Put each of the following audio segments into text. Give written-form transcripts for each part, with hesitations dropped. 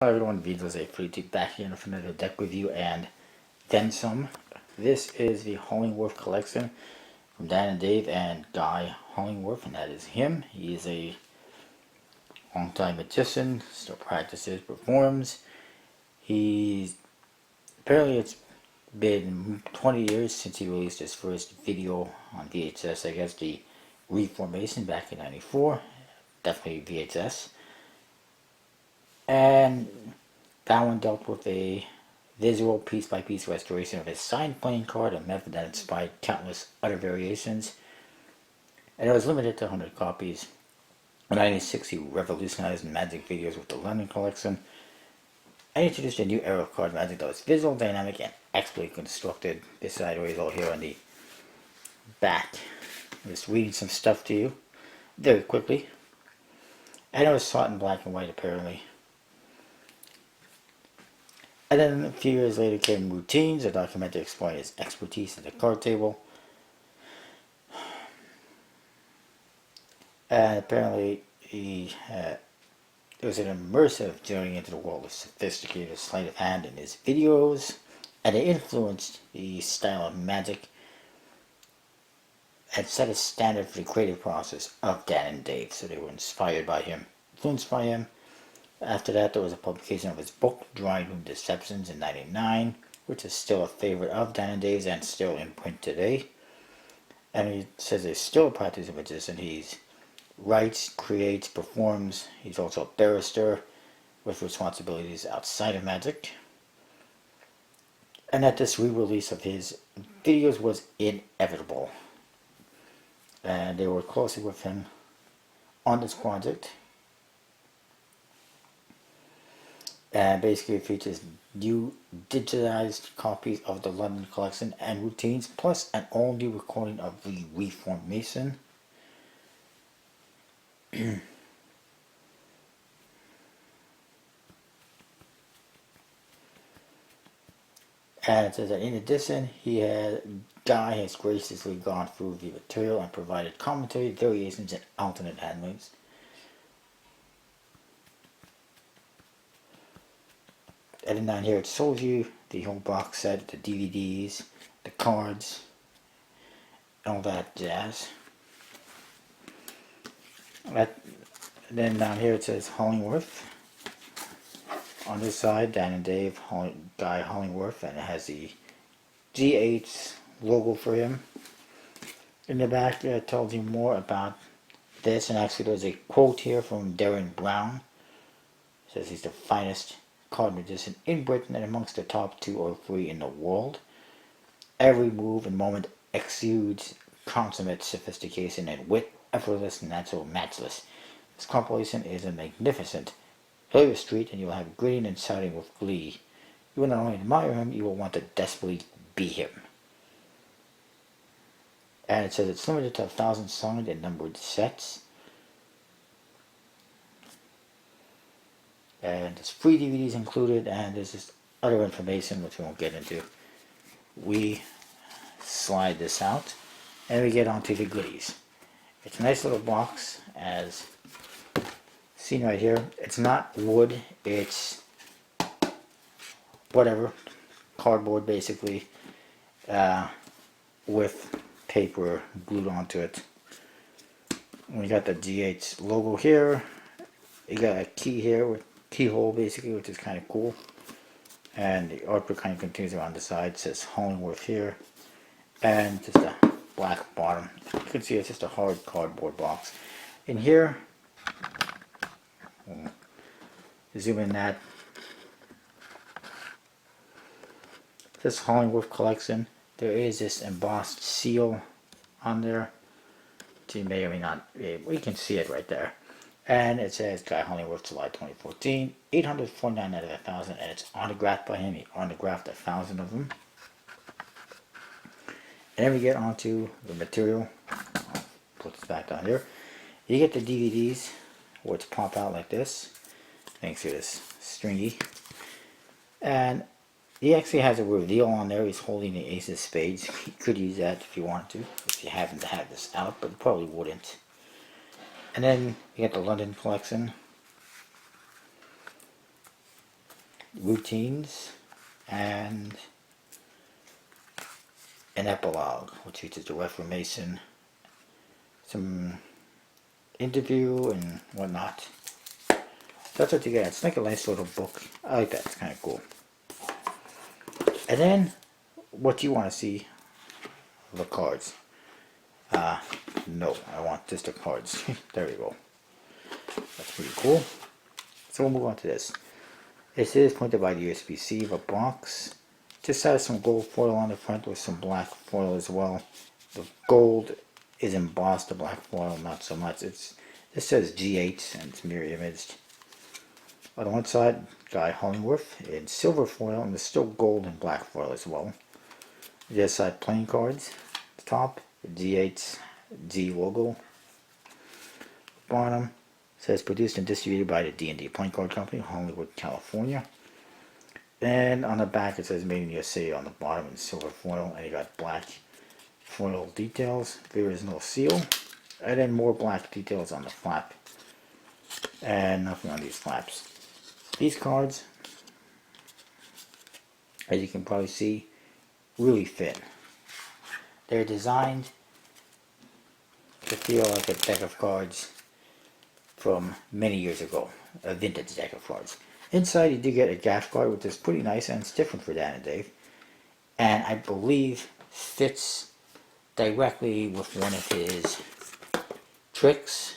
Hi everyone, Vito's free to back here for another deck review and then some. This is the Hollingworth collection from Dan and Dave and Guy Hollingworth, and that is him. He is a long-time magician, still practices, performs. He's apparently it's been 20 years since he released his first video on VHS. I guess the Reformation back in '94, definitely VHS, and that one dealt with a visual piece-by-piece restoration of his signed playing card, a method that inspired countless other variations. And it was limited to 100 copies. In 1996, he revolutionized Magic videos with the London collection and introduced a new era of card Magic that was visual, dynamic, and expertly constructed. This side is all here on the back. I'm just reading some stuff to you very quickly. And it was shot in black and white, apparently. And then a few years later came Routines, a documentary exploring his expertise at the card table. And apparently it was an immersive journey into the world of sophisticated sleight of hand in his videos, and it influenced the style of Magic and set a standard for the creative process of Dan and Dave. So they were inspired by him, influenced by him. After that, there was a publication of his book, Drawing Room Deceptions, in '99, which is still a favorite of Dan and Dave's and still in print today. And he says he's still a practicing magician. He writes, creates, performs. He's also a barrister with responsibilities outside of Magic. And that this re-release of his videos was inevitable. And they worked closely with him on this project. And basically it features new digitized copies of the London collection and Routines, plus an all-new recording of the Reformation. And it says that in addition, Guy has graciously gone through the material and provided commentary, variations, and alternate handlings. And then down here it shows you the whole box set, the DVDs, the cards, all that jazz. Then down here it says Hollingworth. On this side, Dan and Dave, Guy Hollingworth, and it has the G8 logo for him. In the back it tells you more about this, and actually there's a quote here from Darren Brown. It says he's the finest card magician in Britain and amongst the top 2 or 3 in the world. Every move and moment exudes consummate sophistication and wit, effortless, natural, matchless. This compilation is a magnificent hilarious treat, and you will have grinning and shouting with glee. You will not only admire him, you will want to desperately be him. And it says it's limited to 1,000 signed and numbered sets. And there's free DVDs included, and there's just other information which we won't get into. We slide this out, and we get onto the goodies. It's a nice little box, as seen right here. It's not wood, it's whatever, cardboard basically, with paper glued onto it. And we got the G8 logo here. You got a key here with keyhole basically, which is kind of cool. And the artwork kind of continues around the side. It says Hollingworth here, and just a black bottom. You can see it's just a hard cardboard box. In here, zoom in that. This Hollingworth collection, there is this embossed seal on there. So you may or may not, we can see it right there. And it says Guy Hollingworth, July 2014, 849 out of 1,000, and it's autographed by him. He autographed 1,000 of them. And then we get onto the material. I'll put this back down here. You get the DVDs, which pop out like this, thanks to this stringy. And he actually has a reveal on there. He's holding the Ace of Spades. You could use that if you want to, if you happen to have this out, but you probably wouldn't. And then you get the London collection. routines, and an epilogue, which features the Reformation, some interview and whatnot. That's what you get. It's like a nice little book. I like that. It's kind of cool. And then, what you want to see, the cards. No, I want just the cards. There we go. That's pretty cool. So we'll move on to this. This is printed by the USB-C, the box. Just has some gold foil on the front with some black foil as well. The gold is embossed, the black foil not so much. It says G8 and it's mirror imaged. On one side, Guy Hollingworth in silver foil, and there's still gold and black foil as well. The other side, playing cards. The top, the G8 G logo. Bottom says produced and distributed by the D&D Playing Card Company, Hollywood, California. And on the back it says made in USA on the bottom in silver foil, and you got black foil details. There is no seal, and then more black details on the flap, and nothing on these flaps. These cards, as you can probably see, really thin. They're designed to feel like a deck of cards from many years ago, a vintage deck of cards. Inside you do get a gaff card, which is pretty nice, and it's different for Dan and Dave, and I believe fits directly with one of his tricks.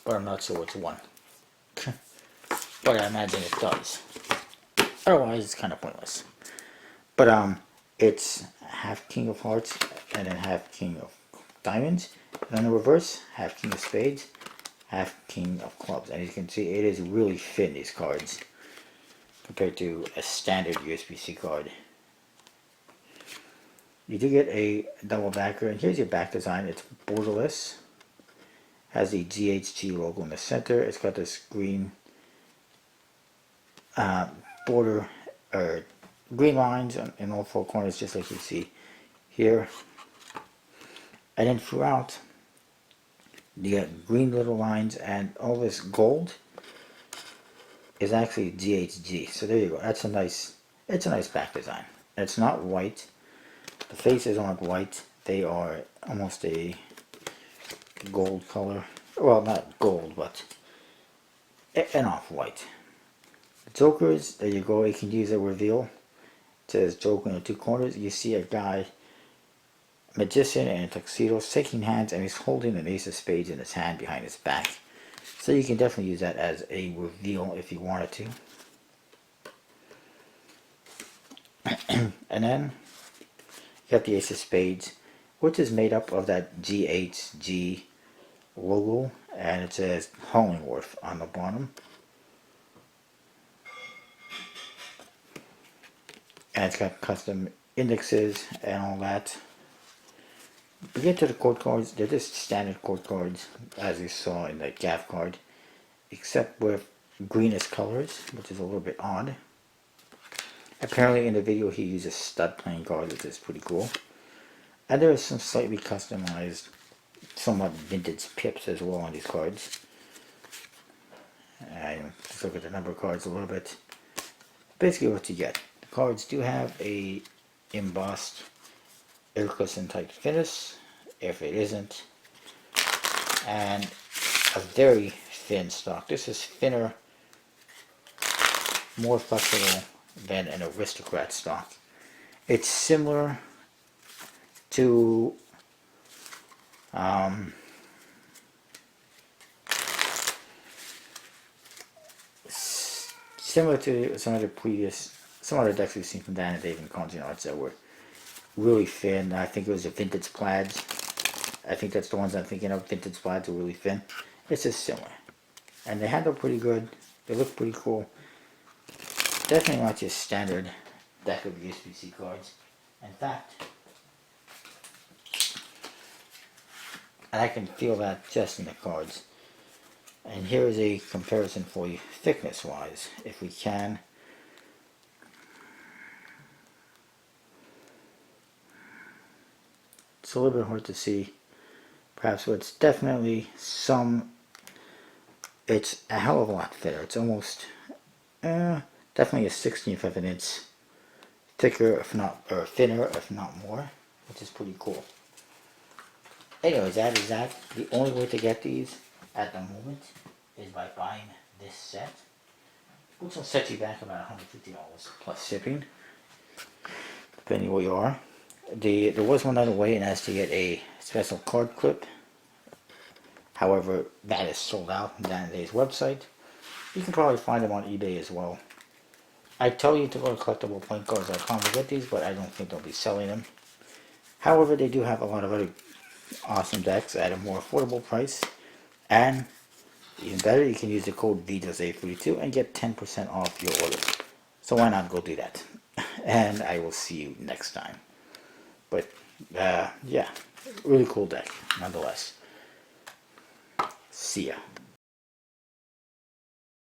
But I'm not sure which one. But I imagine it does. Otherwise, it's kind of pointless. But it's half King of Hearts and then half King of Diamonds. And then the reverse, half King of Spades, half King of Clubs. And as you can see, it is really thin, these cards, compared to a standard USB-C card. You do get a double backer, and here's your back design. It's borderless. Has the GHG logo in the center. It's got this green border, or green lines in all four corners, just like you see here. And then throughout, you get green little lines, and all this gold is actually GHG. So there you go. That's a nice. It's a nice back design. It's not white. The faces aren't white. They are almost a gold color. Well, not gold, but an off-white. The Jokers, there you go. You can use a reveal. It says Joker in the two corners. You see a guy, magician in a tuxedo, shaking hands, and he's holding an ace of spades in his hand behind his back. So you can definitely use that as a reveal if you wanted to. And then you got the ace of spades, which is made up of that GHG logo, and it says Hollingworth on the bottom. And it's got custom indexes and all that. We get to the code cards. They're just standard code cards, as you saw in the gaff card, except with greenish colors, which is a little bit odd. Apparently in the video he uses stud playing cards, which is pretty cool. And there are some slightly customized, somewhat vintage pips as well on these cards. And let's look at the number cards a little bit. Basically what you get. The cards do have a embossed air cushion type finish, if it isn't, and a very thin stock. This is thinner, more flexible than an Aristocrat stock. It's similar to some of the decks we've seen from Dan and Dave and Conjuring Arts that were really thin. I think it was the vintage plaids. I think that's the ones I'm thinking of. Vintage plaids are really thin. It's just similar, and they handle pretty good. They look pretty cool. Definitely not your standard deck of USB-C cards. In fact, and I can feel that just in the cards. And here is a comparison for you, thickness wise, if we can. It's a little bit hard to see, perhaps, but it's definitely it's a hell of a lot thinner. It's almost, definitely a 1/16 of an inch thicker, if not, or thinner, if not more, which is pretty cool. Anyways, that is that. The only way to get these at the moment is by buying this set, which will set you back about $150 plus shipping, depending where you are. There was one other way, and that's to get a special card clip. However, that is sold out on Dan and Dave's website. You can probably find them on eBay as well. I tell you to go to collectibleplayingcards.com to get these, but I don't think they'll be selling them. However, they do have a lot of other awesome decks at a more affordable price. And even better, you can use the code VJose42 and get 10% off your order. So why not go do that? And I will see you next time. But, yeah, really cool deck, nonetheless. See ya.